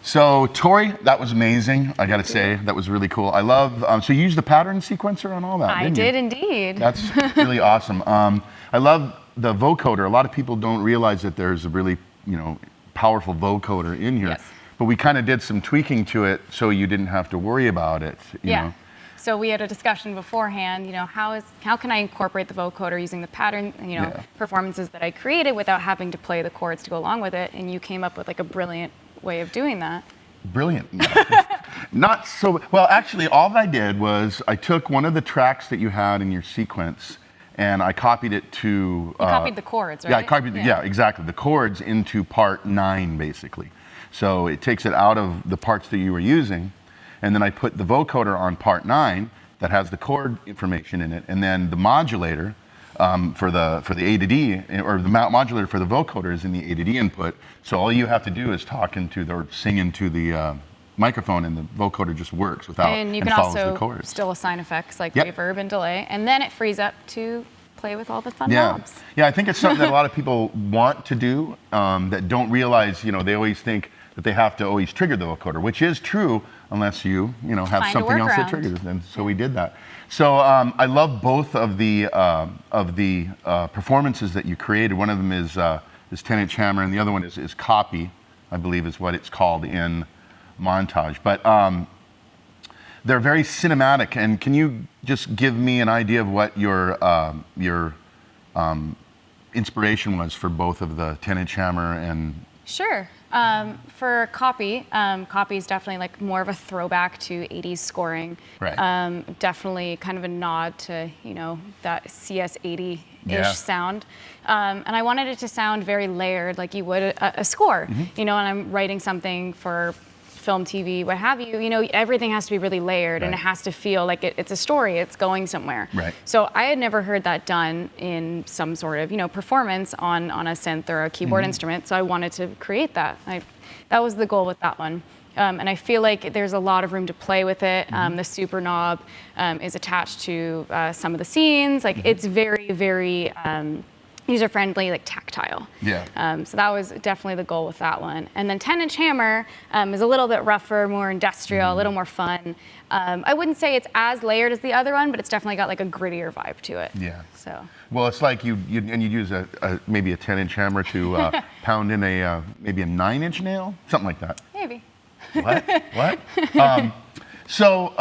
So Tori, that was amazing. I got to say, that was really cool. I love. So you used the pattern sequencer on all that, I didn't you? did indeed. That's really awesome. I love the vocoder. A lot of people don't realize that there's a really, powerful vocoder in here. Yes. But we kind of did some tweaking to it so you didn't have to worry about it. You know? So we had a discussion beforehand, how can I incorporate the vocoder using the pattern, performances that I created without having to play the chords to go along with it, and you came up with like a brilliant way of doing that. Brilliant. Not so well. Actually, all that I did was I took one of the tracks that you had in your sequence, and I copied it to. You copied the chords, right? Yeah, I copied. Yeah, exactly. The chords into part 9, basically. So it takes it out of the parts that you were using, and then I put the vocoder on part 9 that has the chord information in it, and then the modulator. For the A to D, or the modulator for the vocoder is in the A to D input. So all you have to do is sing into the microphone, and the vocoder just works without and you can follows also the chords. still assign effects like reverb and delay, and then it frees up to play with all the fun knobs. Yeah, I think it's something that a lot of people want to do that don't realize. They always think that they have to always trigger the vocoder, which is true unless you have something else that triggers it. And so we did that. So I love both of the performances that you created. One of them is 10-inch hammer, and the other one is copy, I believe is what it's called in montage. But they're very cinematic. And can you just give me an idea of what your inspiration was for both of the 10-inch hammer and? Sure. For copy is definitely like more of a throwback to 80s scoring. Right. Definitely kind of a nod to, that CS80-ish sound. And I wanted it to sound very layered, like you would a score. And I'm writing something for film, TV, what have you, everything has to be really layered, and it has to feel like it's a story, it's going somewhere. Right. So I had never heard that done in some sort of, performance on a synth or a keyboard instrument, so I wanted to create that. That was the goal with that one. And I feel like there's a lot of room to play with it. The super knob is attached to some of the scenes. Like it's very, very user-friendly, like tactile. Yeah. So that was definitely the goal with that one. And then 10-inch hammer is a little bit rougher, more industrial, a little more fun. I wouldn't say it's as layered as the other one, but it's definitely got like a grittier vibe to it. Yeah. So. Well, it's like you use maybe a 10-inch hammer to pound in maybe a 9-inch nail, something like that. Maybe. What? So.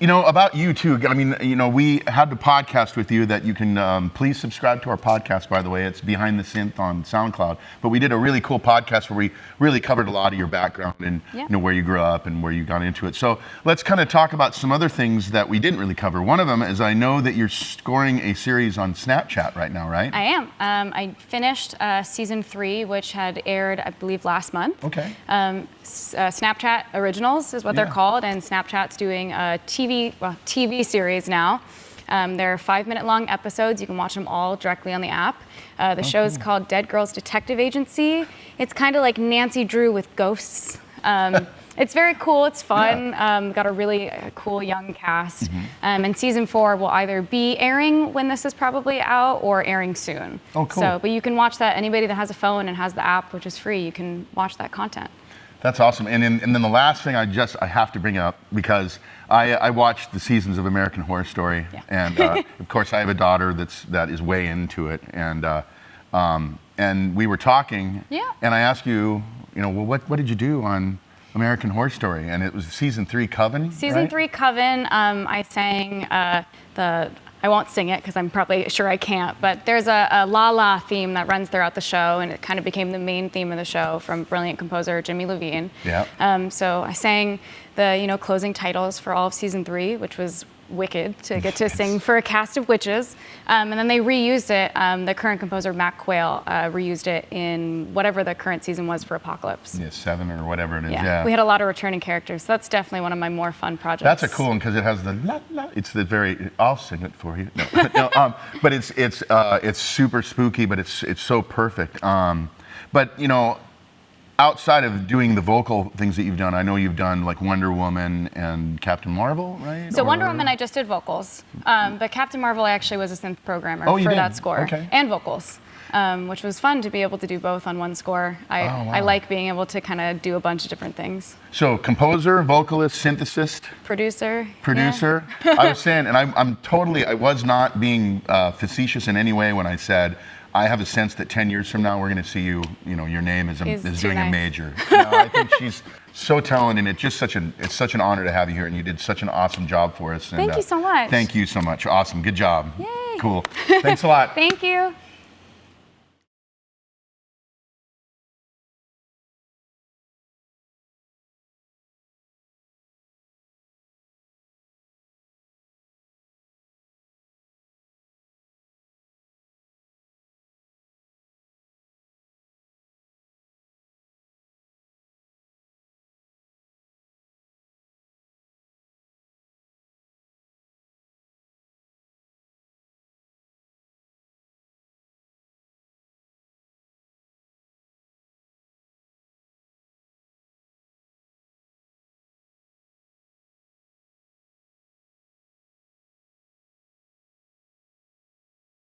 About you too. I mean, we had the podcast with you that you can please subscribe to our podcast, by the way. It's Behind the Synth on SoundCloud. But we did a really cool podcast where we really covered a lot of your background and where you grew up and where you got into it. So let's kind of talk about some other things that we didn't really cover. One of them is I know that you're scoring a series on Snapchat right now, right? I am. I finished season 3, which had aired, I believe, last month. Okay. Snapchat Originals is what they're called, and Snapchat's doing a TV series now. They're 5-minute long episodes. You can watch them all directly on the app. The show's called Dead Girls Detective Agency. It's kind of like Nancy Drew with ghosts. It's very cool. It's fun. Got a really cool young cast. And season 4 will either be airing when this is probably out or airing soon. Oh, cool. So, but you can watch that. Anybody that has a phone and has the app, which is free, you can watch that content. That's awesome. And then the last thing I have to bring up, because I watched the seasons of American Horror Story, and of course I have a daughter that is way into it, and we were talking, and I asked you, well, what did you do on American Horror Story? And it was season 3 Coven. Season 3 Coven. I sang I won't sing it because I'm probably sure I can't, but there's a La La theme that runs throughout the show, and it kind of became the main theme of the show from brilliant composer Jimmy Levine. Yeah. So I sang the closing titles for all of season 3, which was wicked to get to sing for a cast of witches. And then they reused it. The current composer, Mac Quayle, reused it in whatever the current season was for Apocalypse. Yeah, 7 or whatever it is. Yeah. We had a lot of returning characters. So that's definitely one of my more fun projects. That's a cool one because it has the la la. It's the very. I'll sing it for you. No, but it's super spooky, but it's so perfect. But you know, outside of doing the vocal things that you've done, I know you've done like Wonder Woman and Captain Marvel, right? So Wonder Woman, I just did vocals, but Captain Marvel, I actually was a synth programmer Oh, you for did? that score Okay. and vocals, which was fun to be able to do both on one score. I like being able to kind of do a bunch of different things. So composer, vocalist, synthesist, Producer. I was saying, and I was not being facetious in any way when I said, I have a sense that 10 years from now we're going to see your name is doing a major. I think she's so talented, and it's such an honor to have you here, and you did such an awesome job for us. And, Thank you so much. Thank you so much. Awesome. Good job. Yay. Cool. Thanks a lot. Thank you.